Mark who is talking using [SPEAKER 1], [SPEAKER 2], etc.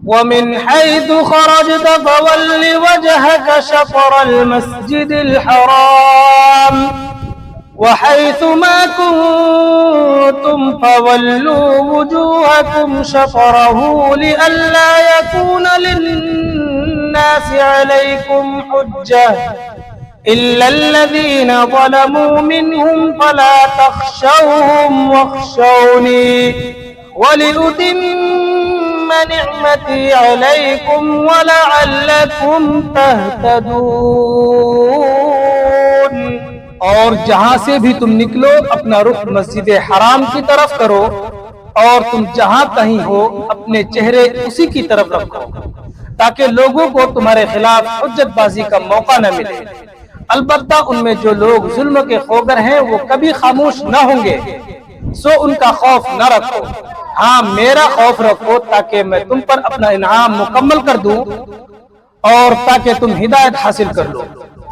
[SPEAKER 1] वमिन हैथु खरजत फवल्लि वजहक शत्रल मस्जिदिल हराम वहैथुमा कुन्तुम फवल्लू वुजूहकुम शत्रहु लिअल्ला यकूना लिन्नासि अलैकुम हुज्जह इल्लल्लज़ीना ज़लमू मिनहुम फला तख्शौहुम वख्शौनी वलिउतिम्म निअमती अलैकुम वलअल्लकुम तहतदून। और जहां से भी तुम निकलो अपना रुख मस्जिद हराम की तरफ करो और तुम जहां कहीं हो अपने चेहरे उसी की तरफ रखो ताकि लोगों को तुम्हारे खिलाफ हुज्जतबाजी का मौका न मिले। अलबत्ता उनमें जो लोग जुल्म के खोगर हैं वो कभी खामोश न होंगे, सो उनका खौफ न रखो। हाँ, मेरा खौफ रखो ताकि मैं तुम पर अपना इनाम मुकम्मल कर दूं और ताकि तुम हिदायत हासिल कर लो।